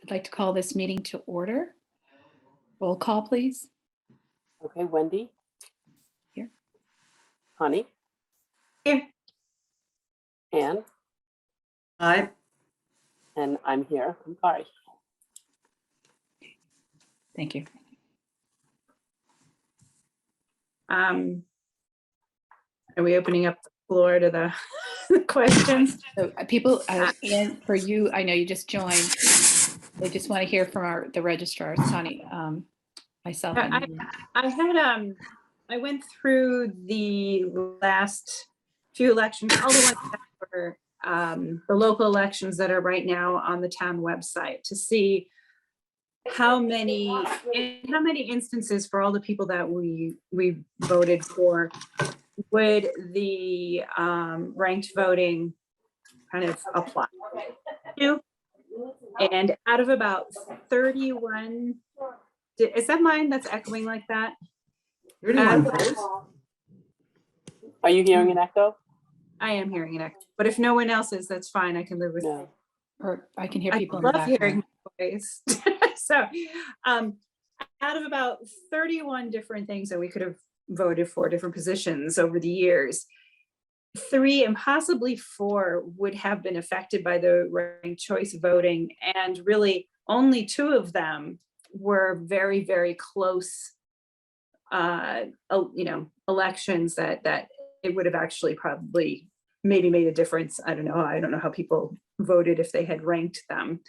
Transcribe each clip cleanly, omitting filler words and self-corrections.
I'd like to call this meeting to order. Roll call, please. Okay, Wendy? Here. Honey? Here. Anne? Aye. And I'm here. I'm sorry. Thank you. Are we opening up the floor to the questions? So people, Anne, for you, I know you just joined. They just want to hear from the registrars, Connie, myself. And I went through the last few elections, all the ones that were the local elections that are right now on the town website, to see how many instances for all the people that we voted for would the ranked voting kind of apply to. And out of about 31, is that mine that's echoing like that? 31 Are you hearing an echo? I am hearing an echo, but if no one else is, that's fine. I can live with it. No. or I can hear I people in the love hearing background. my voice. So out of about 31 different things that we could have voted for, different positions over the years, 3 and possibly 4 would have been affected by the ranked choice voting, and really only 2 of them were very, very close elections that it would have actually probably maybe made a difference. I don't know how people voted if they had ranked them.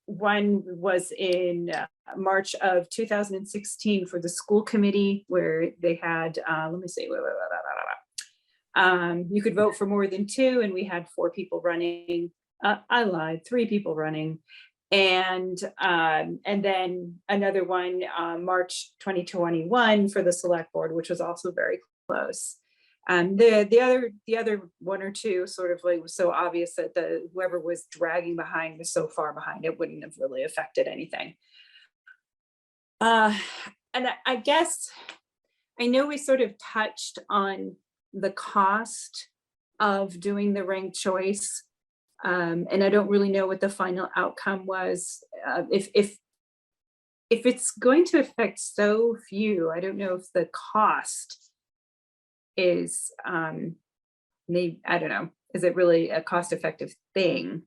One was in March of 2016 for the school committee, where they had, let me see, you could vote for more than 2, and we had 4 people running. I lied, 3 people running. And then another one, March 2021 for the select board, which was also very close. The other 1 or 2 sort of like was so obvious that whoever was dragging behind was so far behind, it wouldn't have really affected anything. And I guess, I know we sort of touched on the cost of doing the ranked choice. And I don't really know what the final outcome was. If it's going to affect so few, I don't know if the cost is maybe, I don't know, is it really a cost-effective thing?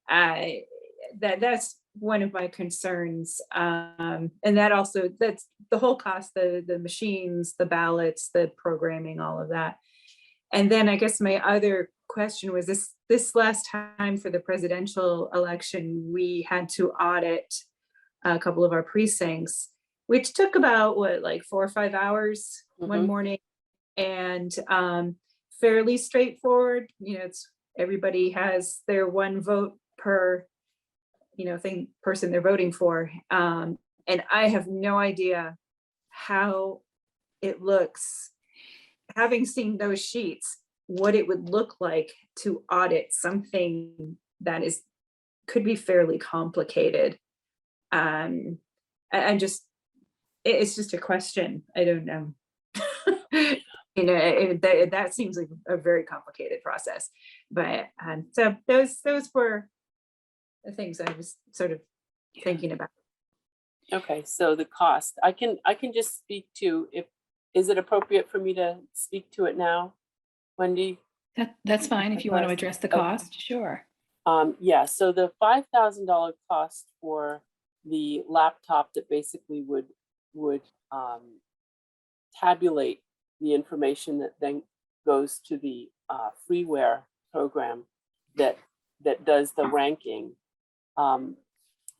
That's one of my concerns. And that's the whole cost, the machines, the ballots, the programming, all of that. And then I guess my other question was this last time for the presidential election, we had to audit a couple of our precincts, which took about like 4 or 5 hours one morning, and fairly straightforward. It's everybody has their 1 vote per person they're voting for, and I have no idea how it looks, having seen those sheets, what it would look like to audit something that could be fairly complicated. And it's just a question. I don't know. That seems like a very complicated process. But so those were the things I was sort of thinking about. Okay, so the cost, I can just speak to, is it appropriate for me to speak to it now, Wendy? That's fine if you want to address the cost, sure. Yeah, so the $5,000 cost for the laptop that basically would tabulate the information that then goes to the freeware program that does the ranking.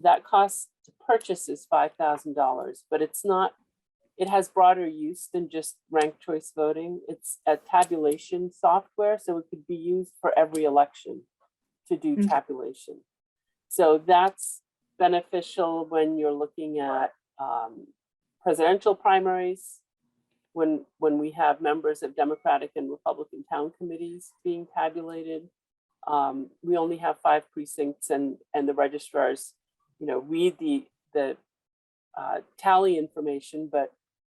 That cost to purchase is $5,000, but it has broader use than just ranked choice voting. It's a tabulation software, so it could be used for every election to do tabulation. So that's beneficial when you're looking at presidential primaries, when we have members of Democratic and Republican town committees being tabulated. We only have 5 precincts, and the registrars read the tally information, but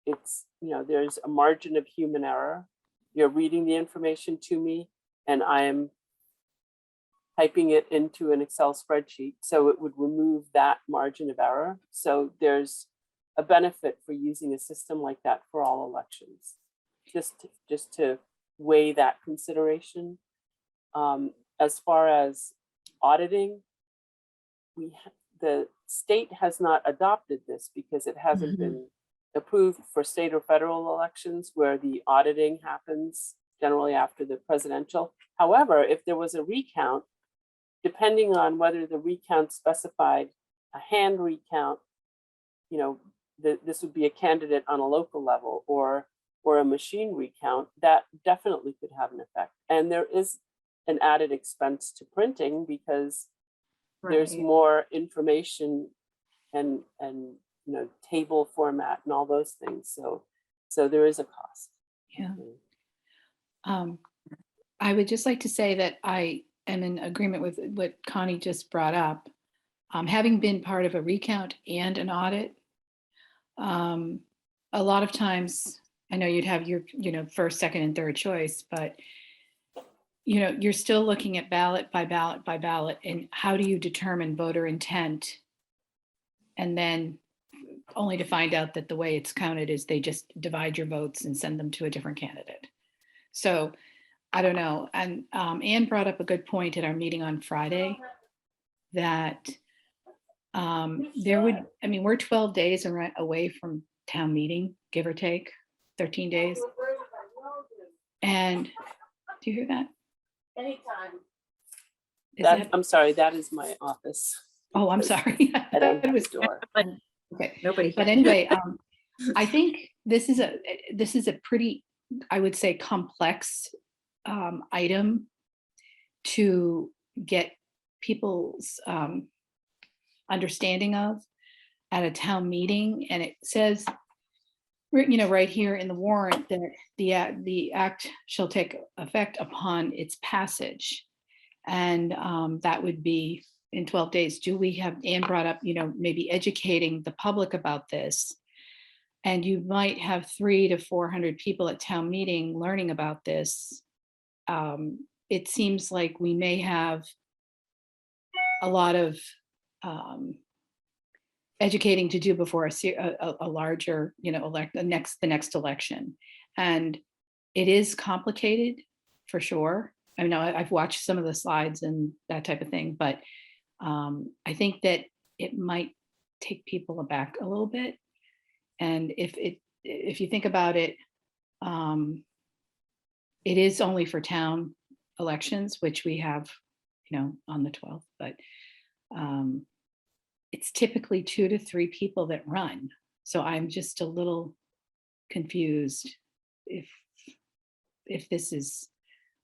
it's, there's a margin of human error. You're reading the information to me, and I am typing it into an Excel spreadsheet. So it would remove that margin of error. So there's a benefit for using a system like that for all elections, just to weigh that consideration. As far as auditing, the state has not adopted this because it hasn't been approved for state or federal elections where the auditing happens generally after the presidential. However, if there was a recount, depending on whether the recount specified a hand recount, you know, this would be a candidate on a local level, or a machine recount, that definitely could have an effect. And there is an added expense to printing because there's Right. more information and you know, table format and all those things. So there is a cost. Yeah. I would just like to say that I am in agreement with what Connie just brought up. Having been part of a recount and an audit, a lot of times, I know you'd have your, you know, first, second, and third choice, but you know, you're still looking at ballot by ballot by ballot, and how do you determine voter intent? And then only to find out that the way it's counted is they just divide your votes and send them to a different candidate. So I don't know. And Anne brought up a good point at our meeting on Friday that there would, I mean, we're 12 days away from town meeting, give or take 13 days. And do you hear that? Anytime. Is that, I'm sorry, that is my office. oh, I'm sorry. I don't have It was- a door. Okay. Nobody. But anyway, I think this is a pretty, I would say, complex item to get people's understanding of at a town meeting. And it says, you know, right here in the warrant that the act shall take effect upon its passage. And that would be in 12 days. Do we have, Anne brought up, you know, maybe educating the public about this. And you might have 300 to 400 people at town meeting learning about this. It seems like we may have a lot of educating to do before a larger, you know, the next election. And it is complicated for sure. I know I've watched some of the slides and that type of thing, but I think that it might take people aback a little bit. And if you think about it, it is only for town elections, which we have, you know, on the 12th, but it's typically 2 to 3 people that run. So I'm just a little confused if this is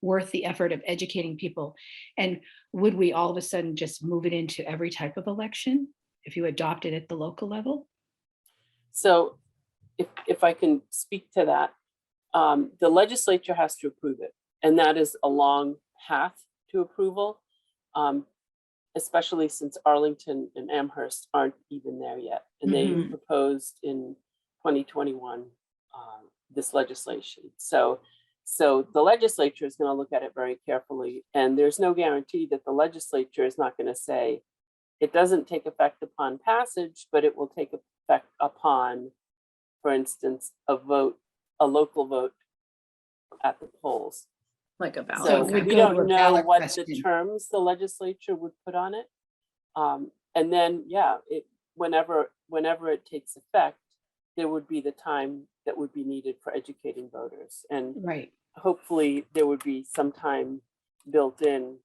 worth the effort of educating people. And would we all of a sudden just move it into every type of election if you adopt it at the local level? So if I can speak to that, the legislature has to approve it. And that is a long path to approval, especially since Arlington and Amherst aren't even there yet. And they proposed in 2021 this legislation. So the legislature is going to look at it very carefully. And there's no guarantee that the legislature is not going to say, it doesn't take effect upon passage, but it will take effect upon, for instance, a local vote at the polls. Like a ballot. So it would we go to a don't know ballot what question. the terms the legislature would put on it. And then, yeah, whenever it takes effect, there would be the time that would be needed for educating voters. And Right. hopefully there would be some time built in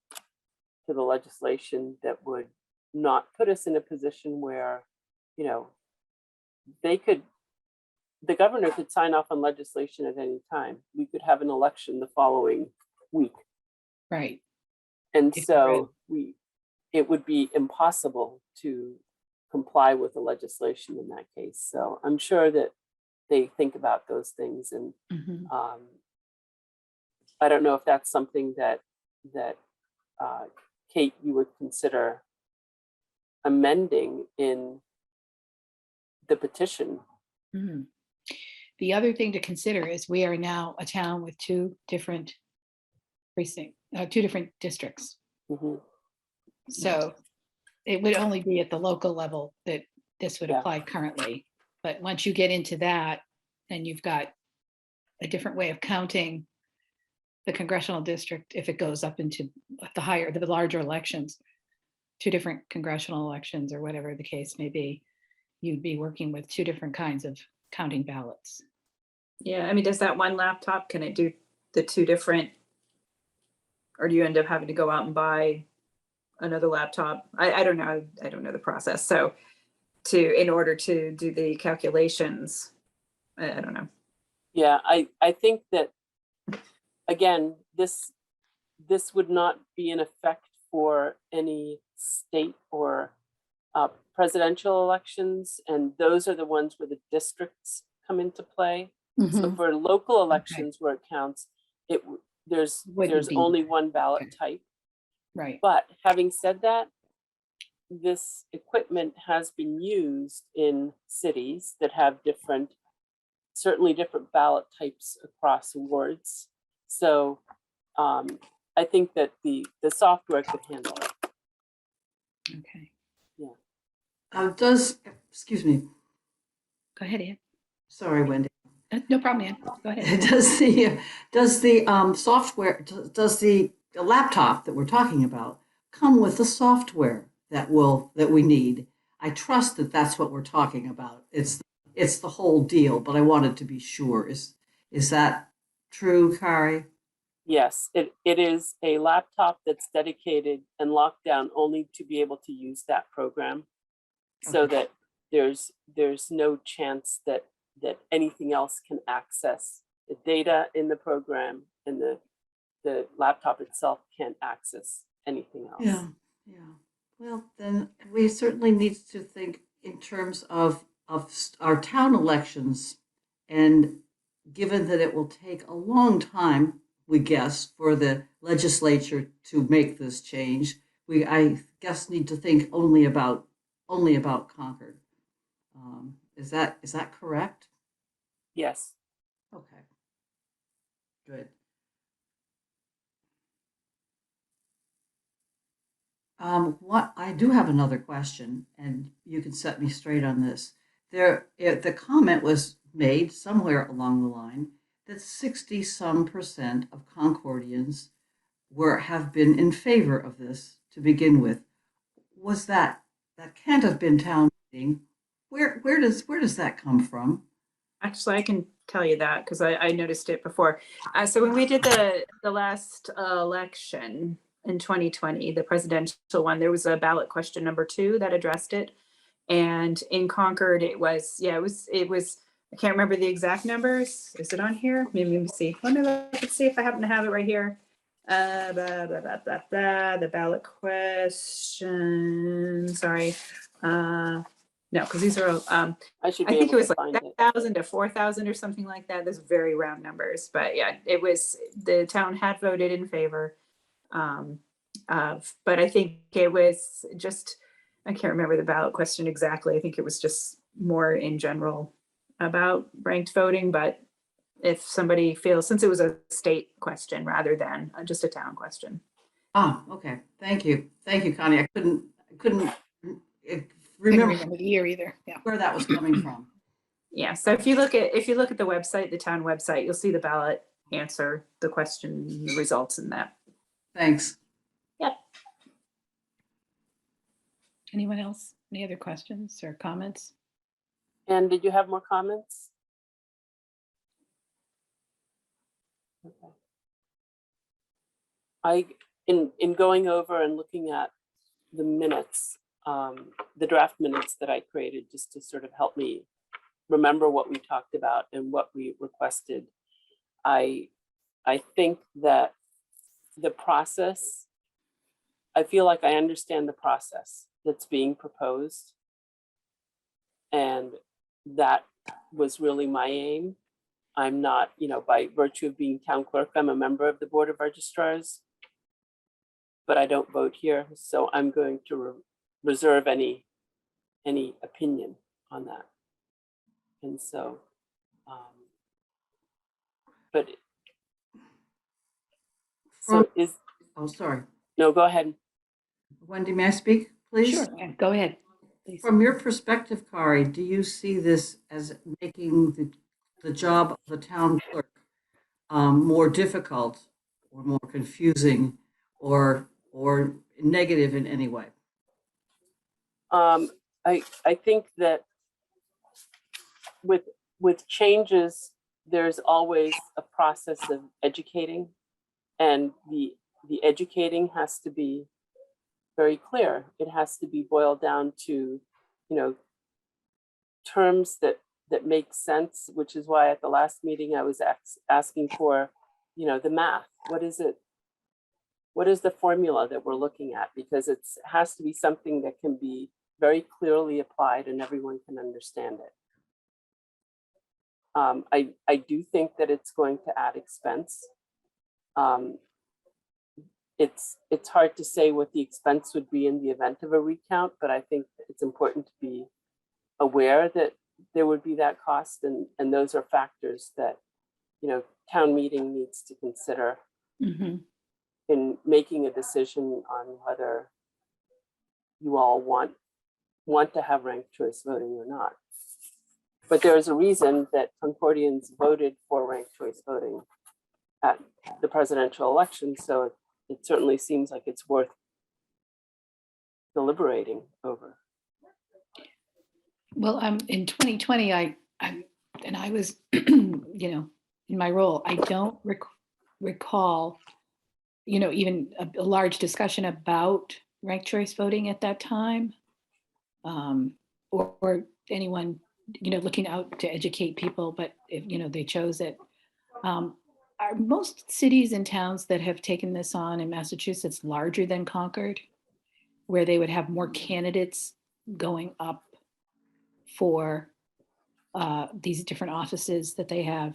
to the legislation that would not put us in a position where, you know, the governor could sign off on legislation at any time. We could have an election the following week. Right. And If so it would be impossible to comply with the legislation in that case. So I'm sure that they think about those things. And I don't know if that's something that Kate, you would consider amending in the petition. The other thing to consider is we are now a town with 2 different precincts, 2 different districts. So it would only be at the local level that this would Yeah. apply currently. But once you get into that, then you've got a different way of counting the congressional district if it goes up into the larger elections, 2 different congressional elections or whatever the case may be. You'd be working with 2 different kinds of counting ballots. Yeah, I mean, does that one laptop, can it do the 2 different? Or do you end up having to go out and buy another laptop? I don't know. I don't know the process. So in order to do the calculations, I don't know. Yeah, I think that, again, this would not be in effect for any state or presidential elections, and those are the ones where the districts come into play. So Mhm. for local elections where it counts, there's Wouldn't be. only one ballot Okay. type. Right. But having said that, this equipment has been used in cities that have certainly different ballot types across wards. So I think that the software could handle it. Okay. Excuse me, Go ahead, Ann. sorry, Wendy. No problem, Ann. Go ahead. Does the software, does the laptop that we're talking about come with the software that we need? I trust that that's what we're talking about. It's the whole deal, but I wanted to be sure. Is that true, Kari? Yes, it is a laptop that's dedicated and locked down only to be able to use that program, so Okay. that there's no chance that anything else can access the data in the program, and the laptop itself can't access anything else. Yeah. Well, then we certainly need to think in terms of our town elections, and given that it will take a long time, we guess, for the legislature to make this change, I guess need to think only about Concord. Is that correct? Yes. Okay. Good. What I do have another question, and you can set me straight on this. The comment was made somewhere along the line that 60-some% of Concordians have been in favor of this to begin with. Was that can't have been town meeting? Where does that come from? Actually, I can tell you that because I noticed it before. So when we did the last election in 2020, the presidential one, there was a ballot question number 2 that addressed it. And in Concord, it was, I can't remember the exact numbers. Is it on here? Maybe let me see. Let's see if I happen to have it right here. The ballot question. Sorry. No, because these are I should I be think it able was to like find it. 7,000 to 4,000 or something like that. Those very round numbers, but yeah, it was, the town had voted in favor. But I think it was just, I can't remember the ballot question exactly. I think it was just more in general about ranked voting, but if somebody feels, since it was a state question rather than just a town question. Okay. Thank you, Connie. I couldn't Couldn't remember remember the year either. Yeah. where that was coming from. Yeah, so if you look at the website, the town website, you'll see the ballot answer, the question, the results in that. Thanks. Yep. Anyone else? Any other questions or comments? And did you have more comments? Okay. In going over and looking at the minutes, the draft minutes that I created, just to sort of help me remember what we talked about and what we requested, I think that the process, I feel like I understand the process that's being proposed, and that was really my aim. I'm not, by virtue of being town clerk, I'm a member of the Board of Registrars, but I don't vote here, so I'm going to reserve any opinion on that. And so, but From, so is, oh, sorry. no, go ahead. Wendy, may I speak, please? Sure, yeah, go ahead. Please. From your perspective, Kari, do you see this as making the job of the town clerk more difficult or more confusing or negative in any way? I think that with changes, there's always a process of educating, and the educating has to be very clear. It has to be boiled down to, terms that make sense, which is why at the last meeting I was asking for, the math. What is it? What is the formula that we're looking at? Because it has to be something that can be very clearly applied and everyone can understand it. I do think that it's going to add expense. It's hard to say what the expense would be in the event of a recount, but I think it's important to be aware that there would be that cost, and those are factors that town meeting needs to consider in making a decision on whether you all want to have ranked choice voting or not. But there is a reason that Concordians voted for ranked choice voting at the presidential election, so it certainly seems like it's worth deliberating over. Well, in 2020, I was, in my role, I don't recall, even a large discussion about ranked choice voting at that time, or anyone, looking out to educate people, but if, they chose it. Are most cities and towns that have taken this on in Massachusetts larger than Concord, where they would have more candidates going up for these different offices that they have?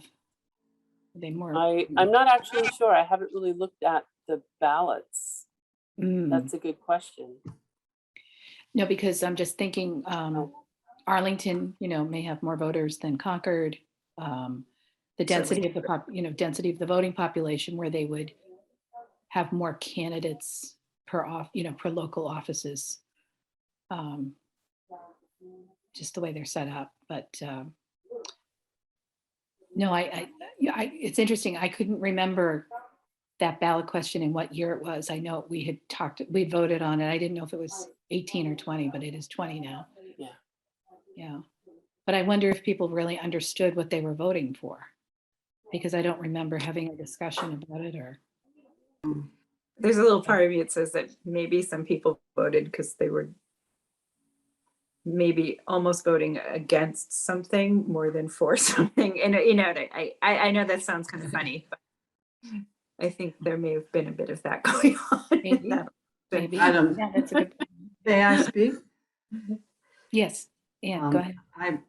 Are they more? I'm not actually sure. I haven't really looked at the ballots. That's a good question. No, because I'm just thinking Arlington, may have more voters than Concord. The density of the density of the voting population, where they would have more candidates per per local offices. Just the way they're set up, but no, it's interesting. I couldn't remember that ballot question and what year it was. I know we voted on it. I didn't know if it was 18 or 20, but it is 20 now. Yeah. Yeah. But I wonder if people really understood what they were voting for, because I don't remember having a discussion about it. Or There's a little part of me that says that maybe some people voted because they were maybe almost voting against something more than for something. And I know that sounds kind of funny, but I think there may have been a bit of that going on. Maybe. I don't. Yeah, that's a good point. May I speak? Yes. Yeah, go ahead.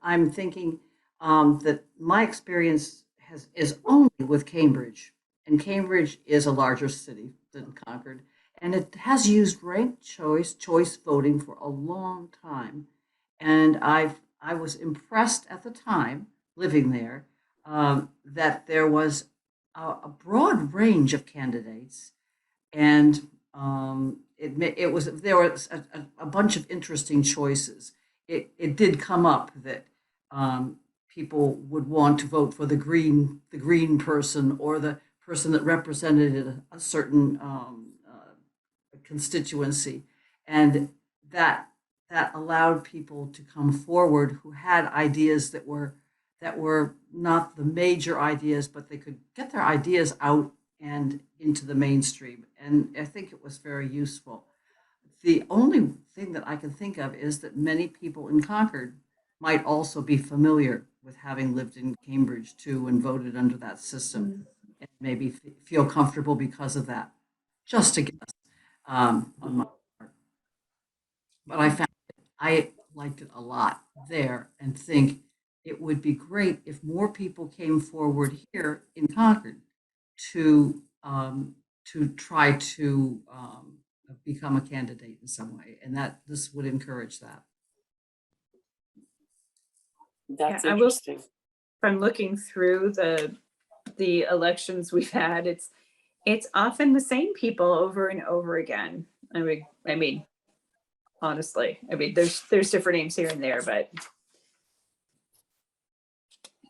I'm thinking that my experience is only with Cambridge, and Cambridge is a larger city than Concord, and it has used ranked choice voting for a long time. And I was impressed at the time living there that there was a broad range of candidates, and there was a bunch of interesting choices. It did come up that people would want to vote for the green person, or the person that represented a certain constituency, and that allowed people to come forward who had ideas that were not the major ideas, but they could get their ideas out and into the mainstream. And I think it was very useful. The only thing that I can think of is that many people in Concord might also be familiar with having lived in Cambridge too and voted under that system, and maybe feel comfortable because of that. Just a guess on my part. But I liked it a lot there, and think it would be great if more people came forward here in Concord to try to become a candidate in some way, and that this would encourage that. That's Yeah, interesting. From looking through the elections we've had, it's often the same people over and over again. I mean, honestly. I mean, there's different names here and there, but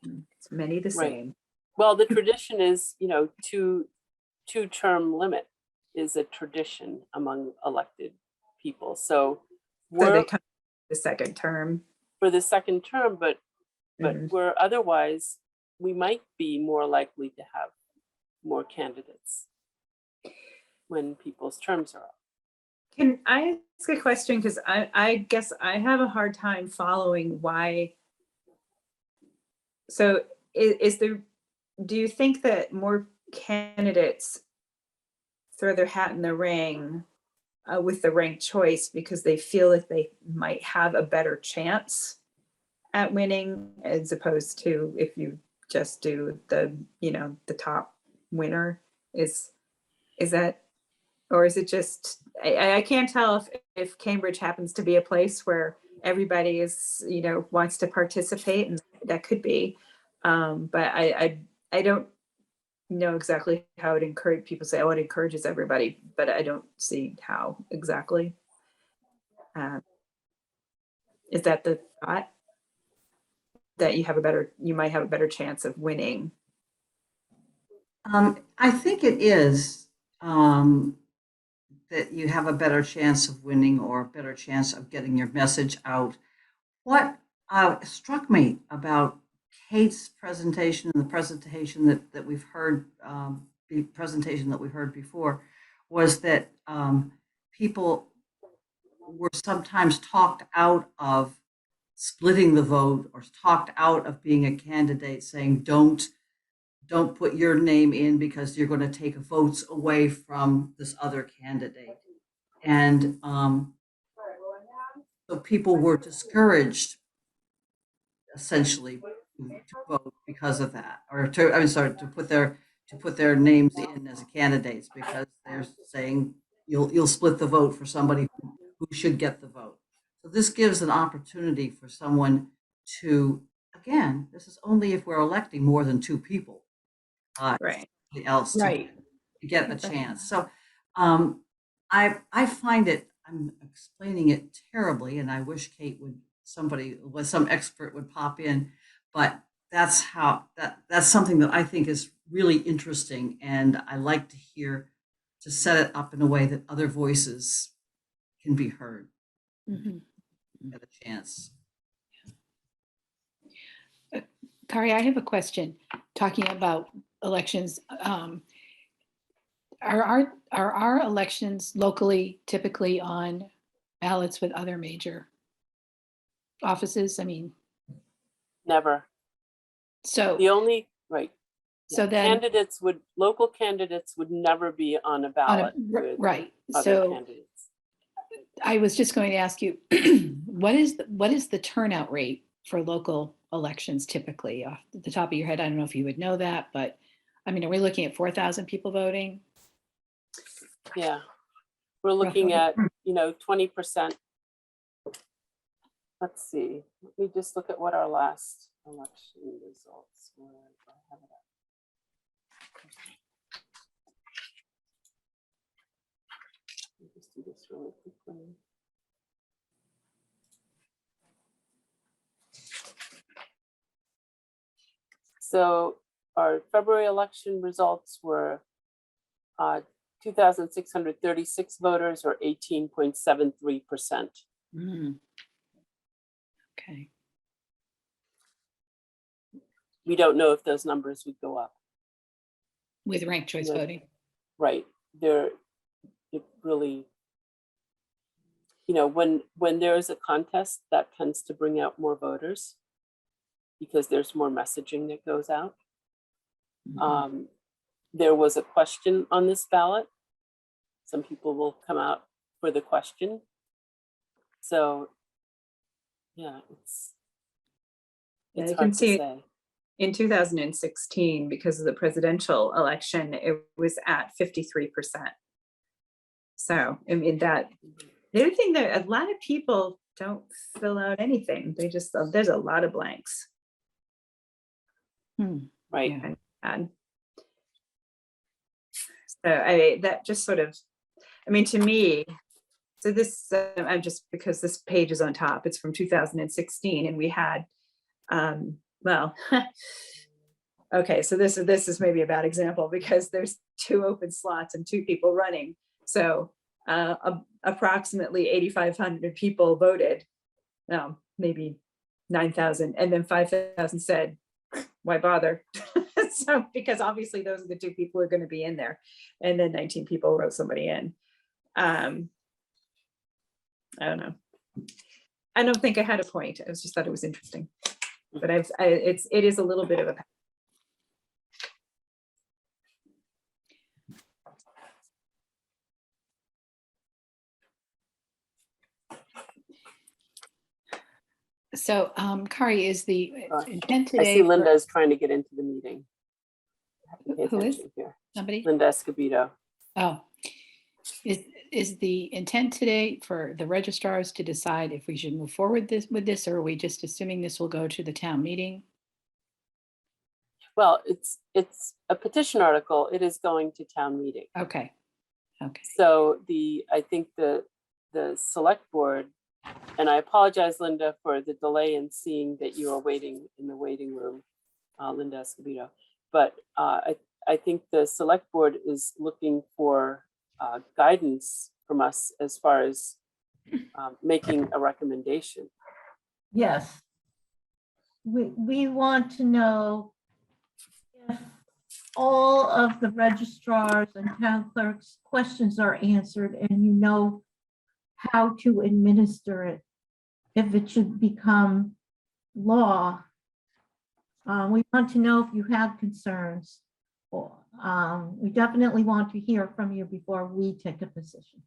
it's many the Right. same. Well, the tradition is, two-term limit is a tradition among elected people. So So they we're come the second term. for the second term, but Mhm. we're otherwise, we might be more likely to have more candidates when people's terms are up. Can I ask a question? Because I guess I have a hard time following why. So is there, do you think that more candidates throw their hat in the ring with the ranked choice because they feel that they might have a better chance at winning as opposed to if you just do the, the top winner? Is that, or is it just, I can't tell if Cambridge happens to be a place where everybody is, wants to participate, and that could be. But I don't know exactly how it encourage people say, oh, it encourages everybody, but I don't see how exactly. Is that the thought that you might have a better chance of winning? I think it is that you have a better chance of winning or a better chance of getting your message out. What struck me about Kate's presentation and the presentation that we've heard, the presentation that we heard before, was that people were sometimes talked out of splitting the vote or talked out of being a candidate, saying don't put your name in because you're going to take votes away from this other candidate. And so people were discouraged essentially to vote because of that, or I'm sorry, to put their names in as candidates because they're saying you'll split the vote for somebody who should get the vote. So this gives an opportunity for someone to, again, this is only if we're electing more than two people, Right. else Right. to get a chance. So I find it, I'm explaining it terribly, and I wish Kate would, some expert would pop in, but that's that's something that I think is really interesting, and I like to hear, to set it up in a way that other voices can be heard, Mhm. get a chance. Kari, I have a question talking about elections. Are our elections locally typically on ballots with other major offices? I mean, Never. so, The only, right. so then, Local candidates would never be on a on a, ballot with right, other so candidates. I was just going to ask you, what is the turnout rate for local elections typically? Off the top of your head, I don't know if you would know that, but I mean, are we looking at 4,000 people voting? Yeah. We're looking Roughly. at, 20%. Let's see. Let me just look at what our last election results were. I have it up. Let me just do this really quickly. So our February election results were 2,636 voters, or 18.73%. Mm. Okay. We don't know if those numbers would go up. With ranked choice Yeah. voting. Right. It really, when there is a contest, that tends to bring out more voters because there's more messaging that goes out. Mhm. There was a question on this ballot. Some people will come out for the question. So, yeah, it's Yeah, you hard can to see say. in 2016, because of the presidential election, it was at 53%. So, I mean, the other thing that a lot of people don't fill out anything. They just, there's a lot of blanks. Hmm. Right. Yeah. And so that just sort of, I mean, to me, So this, I'm just, because this page is on top, it's from 2016, and we had, well, okay, so this is maybe a bad example because there's 2 open slots and 2 people running. So approximately 8,500 people voted, maybe 9,000, and then 5,000 said, why bother? So, because obviously those are the 2 people who are going to be in there, and then 19 people wrote somebody in. I don't know. I don't think I had a point. I just thought it was interesting, but it is a little bit of a. So, Kari, is the intent I today? see Linda is trying to get into the meeting. Pay Who is? attention here. Somebody? Linda Escobedo. Oh, is the intent today for the registrars to decide if we should move forward with this, or are we just assuming this will go to the town meeting? Well, it's a petition article. It is going to town meeting. Okay. Okay. So I think the select board, and I apologize, Linda, for the delay in seeing that you are waiting in the waiting room, Linda Escobedo. But I think the select board is looking for guidance from us as far as making a recommendation. Yes. We want to know if all of the registrars and town clerks' questions are answered and you know how to administer it, if it should become law. We want to know if you have concerns. We definitely want to hear from you before we take a position.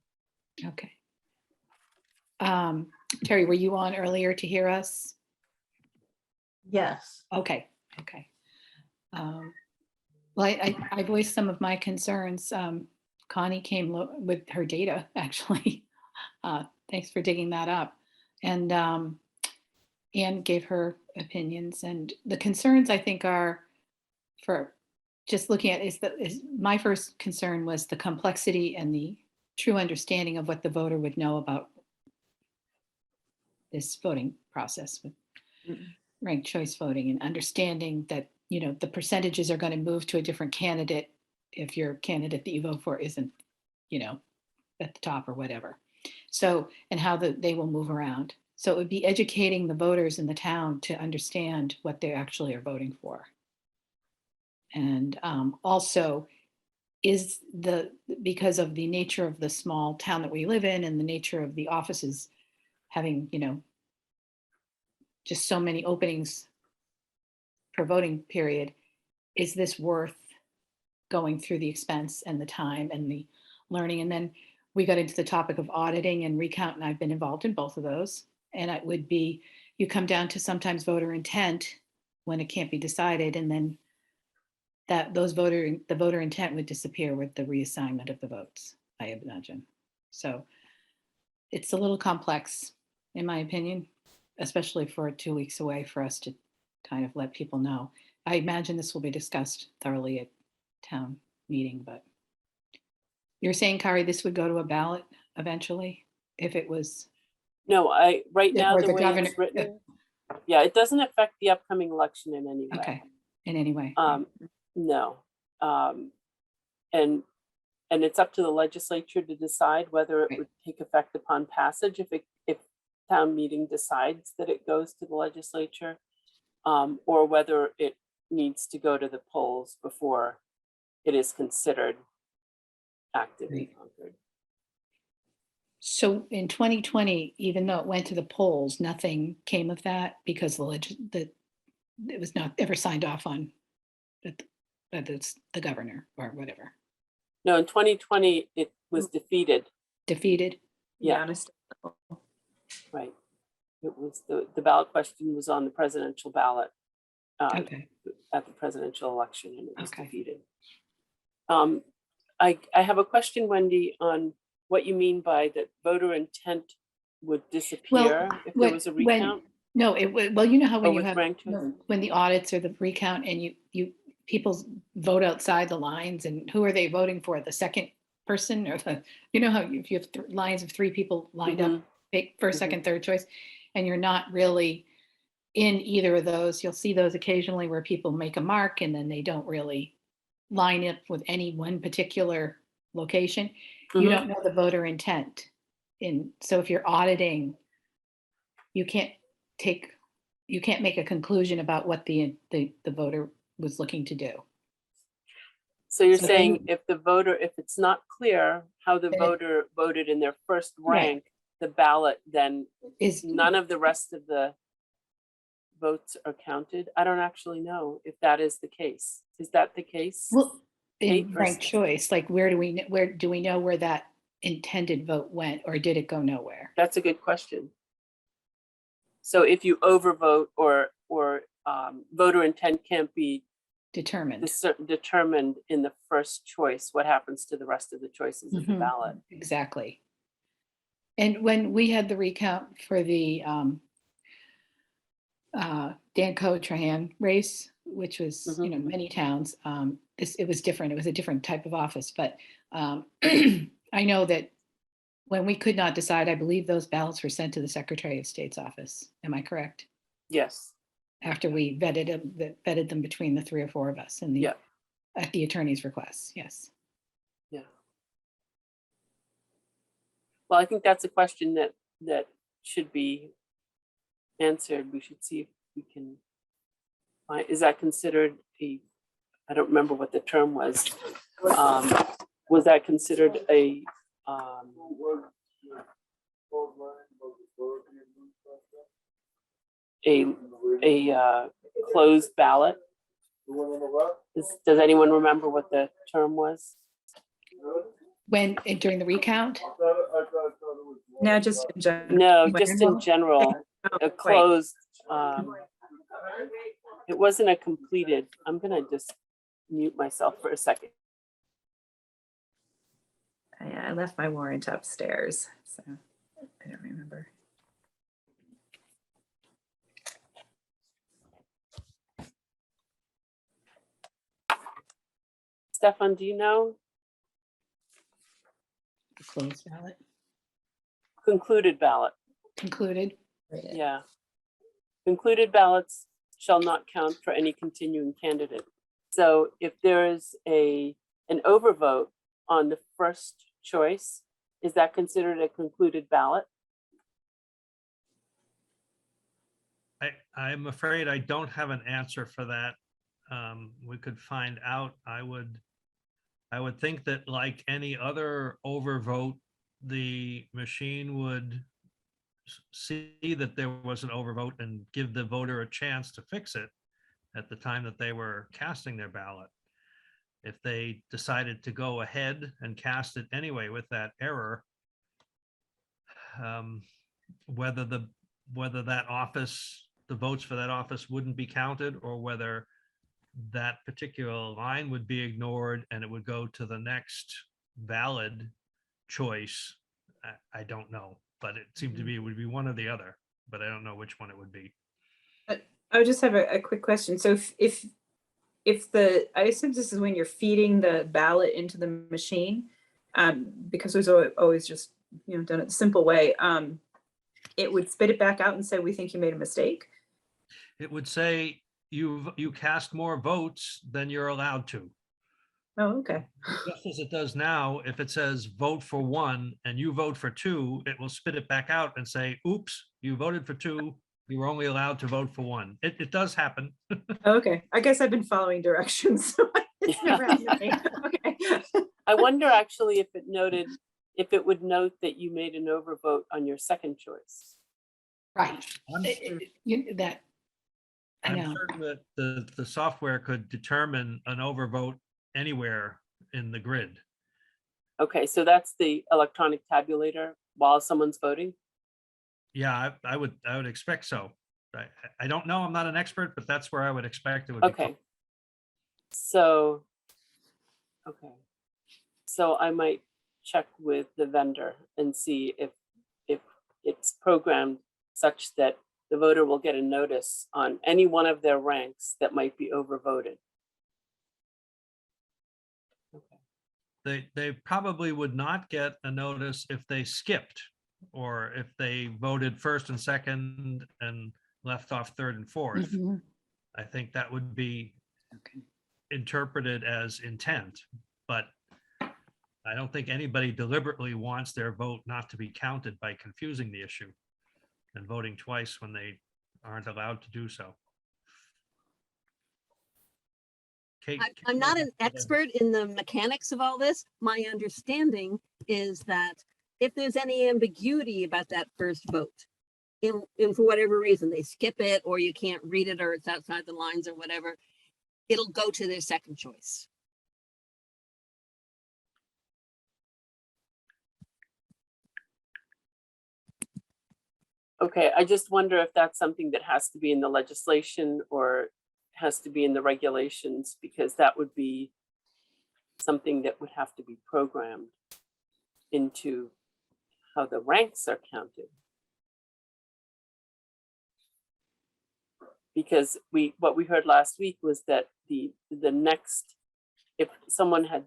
Okay. Terry, were you on earlier to hear us? Yes. Okay. Okay. Well, I voiced some of my concerns. Connie came with her data, actually. Thanks for digging that up. And Anne gave her opinions. And the concerns, I think, are for just looking at my first concern was the complexity and the true understanding of what the voter would know about this voting process with ranked choice voting, and understanding that, the percentages are going to move to a different candidate if your candidate that you vote for isn't, at the top or whatever. So, and how they will move around. So it would be educating the voters in the town to understand what they actually are voting for. And also, because of the nature of the small town that we live in and the nature of the offices having, just so many openings per voting period, is this worth going through the expense and the time and the learning? And then we got into the topic of auditing and recount, and I've been involved in both of those. And it would be, you come down to sometimes voter intent when it can't be decided, and then the voter intent would disappear with the reassignment of the votes, I imagine. So it's a little complex, in my opinion, especially for 2 weeks away, for us to kind of let people know. I imagine this will be discussed thoroughly at town meeting, but you're saying, Kari, this would go to a ballot eventually if it was. No, right now, or the way governor. it's written, yeah, it doesn't affect the upcoming election in any way. Okay, in any way. No. And it's up to the legislature to decide whether it Right. would take effect upon passage if town meeting decides that it goes to the legislature, or whether it needs to go to the polls before it is considered active in Right. Concord. So in 2020, even though it went to the polls, nothing came of that because it was not ever signed off on the governor or whatever. No, in 2020, it was defeated. Defeated. Yeah, Honest. right. It was the ballot question was on the presidential ballot Okay. at the presidential election, and it was Okay. defeated. I have a question, Wendy, on what you mean by that voter intent would disappear if there was a recount. No, well, you know how when Or you with have, ranked choice? when the audits or the recount and you people vote outside the lines, and who are they voting for? The second person or the, you know how if you have lines of three people lined up, Mhm. pick first, Mhm. second, third choice, and you're not really in either of those, you'll see those occasionally where people make a mark and then they don't really line up with any one particular location. You Mhm. don't know the voter intent. And so if you're auditing, you can't take, you can't make a conclusion about what the voter was looking to do. So you're So saying if the voter, if it's not clear how the Then it- voter voted in their first Right. rank, the ballot, then is, none of the rest of the votes are counted? I don't actually know if that is the case. Is that the case? well, Kate, in or ranked choice, like where do we know where that intended vote went, or did it go nowhere? That's a good question. So if you overvote or voter intent can't be Determined. determined in the first choice, what happens to the rest of the choices of the Mhm, ballot? Exactly. And when we had the recount for the Dan Trahan race, which was, you know, many towns, it was different. It was a different type of office, but I know that when we could not decide, I believe those ballots were sent to the Secretary of State's office. Am I correct? Yes. After we vetted them between the three or four of us and Yeah. at the attorney's request. Yes. Yeah. Well, I think that's a question that should be answered. We should see if we can find, is that considered I don't remember what the term was. Was that considered a closed ballot? Does anyone remember what the term was? When during the recount? No, just in general. No, When- just in general, Oh, a right. closed, it wasn't a completed, I'm gonna just mute myself for a second. I left my warrant upstairs, so I don't remember. Stefan, do you know? The closed ballot Concluded ballot, concluded. yeah. Concluded ballots shall not count for any continuing candidate. So if there is an overvote on the first choice, is that considered a concluded ballot? I'm afraid I don't have an answer for that. We could find out. I would think that like any other overvote, the machine would see that there was an overvote and give the voter a chance to fix it at the time that they were casting their ballot. If they decided to go ahead and cast it anyway with that error, whether that office, the votes for that office wouldn't be counted, or whether that particular line would be ignored and it would go to the next valid choice. I don't know, but it seemed to be, it would be one or the other, but I don't know which one it would be. I would just have a quick question. So if I assume this is when you're feeding the ballot into the machine, because there's always just, done it the simple way, it would spit it back out and say, we think you made a mistake. It would say you cast more votes than you're allowed to. Oh, okay. Just as it does now, if it says vote for one and you vote for two, it will spit it back out and say, oops, you voted for two, you were only allowed to vote for one. It does happen. Okay. I guess I've been following directions. So it's never happened to me. Okay. I wonder actually if it would note that you made an overvote on your second choice. Right. I'm That I I'm know. certain that the software could determine an overvote anywhere in the grid. Okay, so that's the electronic tabulator while someone's voting? Yeah, I would expect so. I don't know, I'm not an expert, but that's where I would expect it would be. Okay. So I might check with the vendor and see if it's programmed such that the voter will get a notice on any one of their ranks that might be overvoted. Okay. they probably would not get a notice if they skipped, or if they voted first and second and left off third and fourth. Mhm. I think that would be Okay. interpreted as intent, but I don't think anybody deliberately wants their vote not to be counted by confusing the issue and voting twice when they aren't allowed to do so. Kate, I'm not an expert in the mechanics of all this. My understanding is that if there's any ambiguity about that first vote, and for whatever reason, they skip it or you can't read it or it's outside the lines or whatever, it'll go to their second choice. Okay, I just wonder if that's something that has to be in the legislation or has to be in the regulations, because that would be something that would have to be programmed into how the ranks are counted. Because what we heard last week was that the next, if someone had,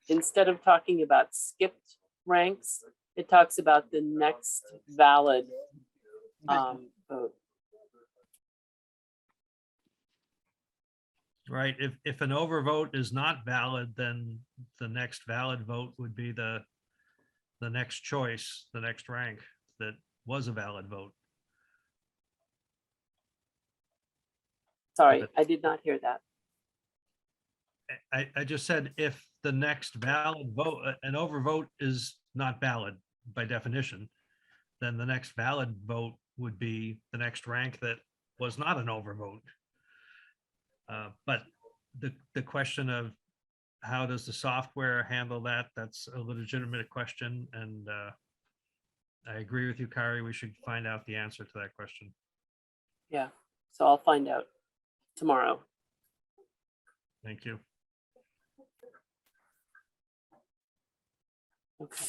instead of talking about skipped ranks, it talks about the next valid vote. right, if an overvote is not valid, then the next valid vote would be the next choice, the next rank that was a valid vote. Sorry, I did not hear that. I just said if the next valid vote, an overvote is not valid by definition, then the next valid vote would be the next rank that was not an overvote. But the question of how does the software handle that, that's a legitimate question. And I agree with you, Kari, we should find out the answer to that question. Yeah, so I'll find out tomorrow. Thank you. Okay.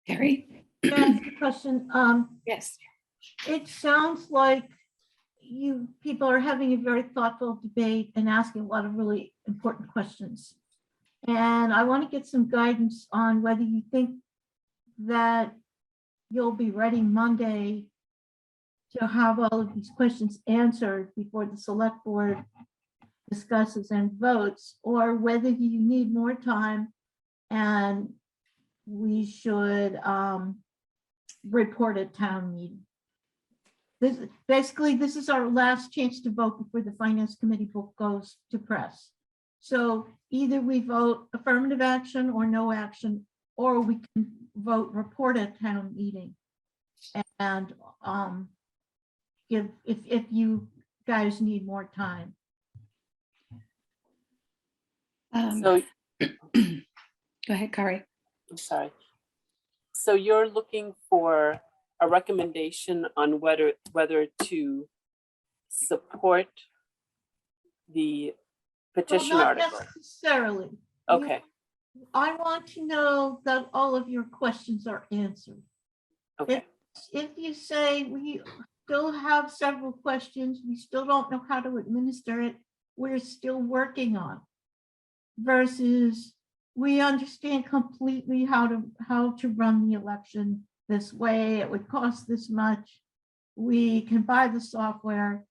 Carrie? Can I ask a question? Yes. It sounds like you people are having a very thoughtful debate and asking a lot of really important questions. And I want to get some guidance on whether you think that you'll be ready Monday to have all of these questions answered before the select board discusses and votes, or whether you need more time and we should report at town meeting. This is our last chance to vote before the finance committee book goes to press. So either we vote affirmative action or no action, or we can vote report at town meeting. And if you guys need more time. So, Go ahead, Kari. I'm sorry. So you're looking for a recommendation on whether to support the petition Well, not article? necessarily. Okay, I want to know that all of your questions are answered. okay, If you say we still have several questions, we still don't know how to administer it, we're still working on. Versus we understand completely how to run the election this way, it would cost this much. We can buy the software.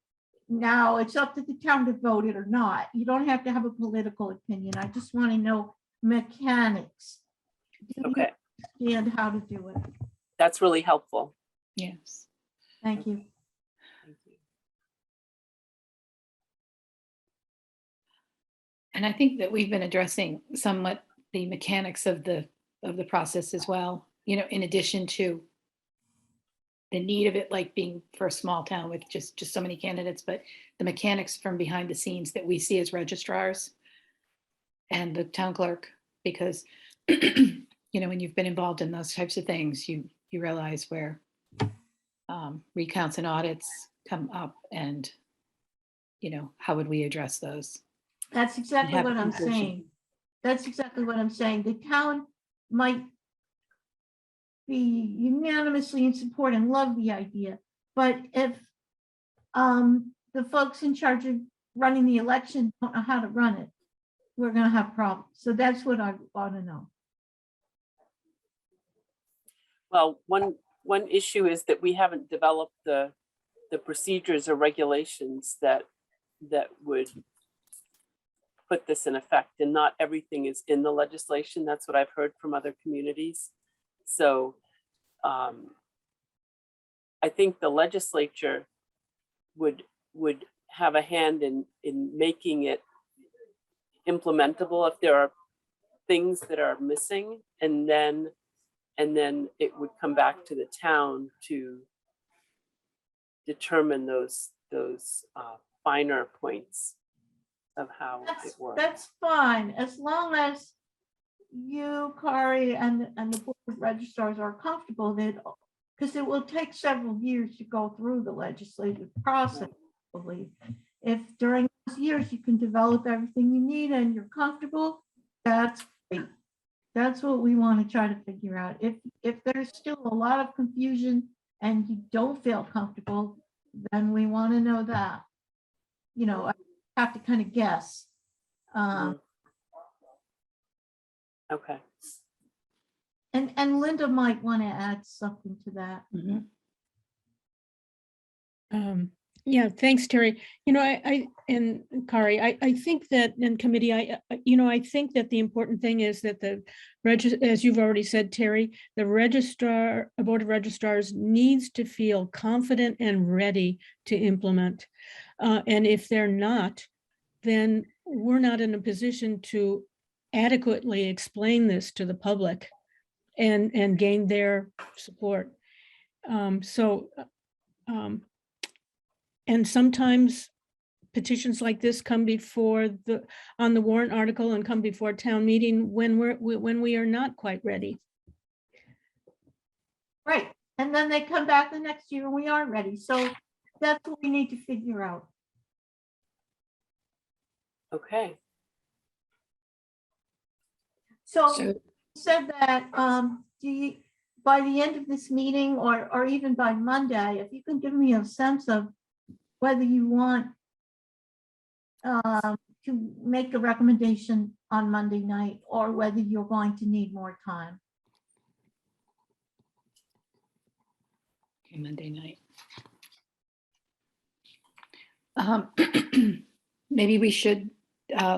Now it's up to the town to vote it or not. You don't have to have a political opinion. I just want to know mechanics. Do you okay. understand how to do it? That's really helpful. Yes. Thank you. Thank you. And I think that we've been addressing somewhat the mechanics of the process as well, you know, in addition to the need of it, like being for a small town with just so many candidates, but the mechanics from behind the scenes that we see as registrars and the town clerk, because you know, when you've been involved in those types of things, you realize where recounts and audits come up, and you know, how would we address those? That's exactly have what a I'm conclusion. saying. That's exactly what I'm saying. The town might be unanimously in support and love the idea, but if the folks in charge of running the election don't know how to run it, we're gonna have problems. So that's what I want to know. Well, one issue is that we haven't developed the procedures or regulations that would put this in effect, and not everything is in the legislation. That's what I've heard from other communities. So I think the legislature would have a hand in making it implementable if there are things that are missing, and then it would come back to the town to determine those finer points of how it works. That's fine, as long as you, Kari, and the Board of Registrars are comfortable that, because it will take several years to go through the legislative process, I believe. If during those years you can develop everything you need and you're comfortable, that's great. That's what we want to try to figure out. If there's still a lot of confusion and you don't feel comfortable, then we want to know that. You know, I have to kind of guess. Okay. And Linda might want to add something to that. Yeah, thanks, Terry. You know, I and Kari, I think that in committee, I think that the important thing is that as you've already said, Terry, the Board of Registrars needs to feel confident and ready to implement. And if they're not, then we're not in a position to adequately explain this to the public and gain their support. And sometimes petitions like this come before on the warrant article and come before town meeting when we are not quite ready. Right. And then they come back the next year and we are ready. So that's what we need to figure out. Okay. So So you said that by the end of this meeting or even by Monday, if you can give me a sense of whether you want to make a recommendation on Monday night or whether you're going to need more time. okay, Monday night. Maybe we should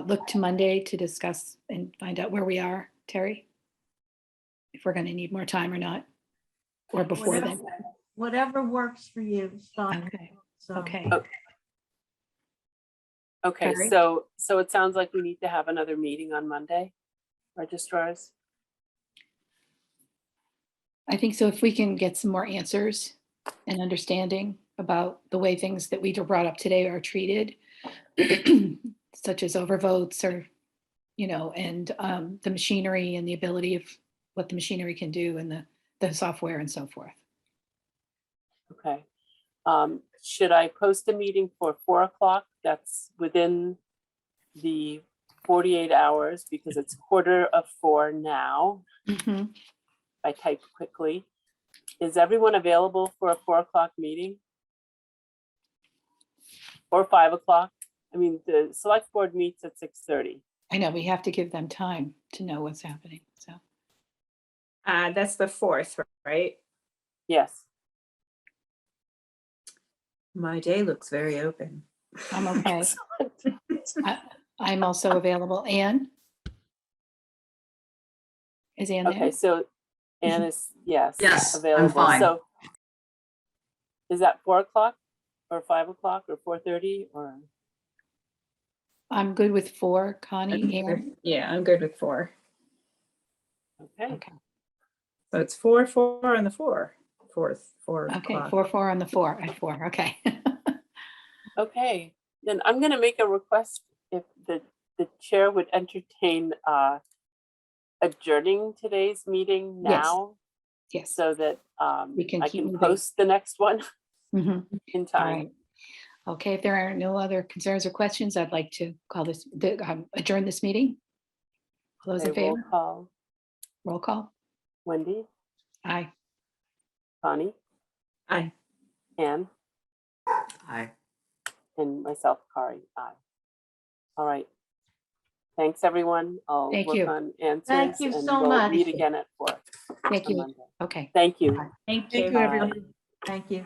look to Monday to discuss and find out where we are, Terry. If we're going to need more time or not, or before then. Whatever works for you is fine. Okay. So, Okay. Okay, Kari? so it sounds like we need to have another meeting on Monday, registrars. I think so. If we can get some more answers and understanding about the way things that we brought up today are treated, such as overvotes or, and the machinery and the ability of what the machinery can do and the software and so forth. Okay. Should I post a meeting for 4 o'clock? That's within the 48 hours because it's 4:45 now. Mhm. I type quickly. Is everyone available for a 4 o'clock meeting? Or 5 o'clock? I mean, the select board meets at 6:30. I know we have to give them time to know what's happening. So That's the 4th, right? Yes. My day looks very open. I'm okay. I'm also available. Anne? Is Anne there? Okay, so Anne is, yes, Yes, I'm available. fine. So is that 4 o'clock or 5 o'clock or 4:30 or? I'm good with 4, Connie, Anne. Yeah, I'm good with 4. Okay, Okay. So it's 4, 4, and the 4. 4 Okay, o'clock. 4 on the 4 at 4. Okay. okay. Then I'm gonna make a request if the chair would entertain adjourning today's meeting Yes. now Yes. so that We can I keep can moving. post the next one Mhm. in All time. right. Okay, if there are no other concerns or questions, I'd like to call this, adjourn this meeting. All those in Okay, roll favor? call. Roll call. Wendy, Aye. Connie, Aye. Anne, Aye. And myself, Kari, aye. All right. Thanks, everyone. I'll Thank work you. on answers. Thank you and so we'll much. meet again at 4 Thank on you. Monday. Okay. Thank you. Thank Thank you, you. everyone. Thank you.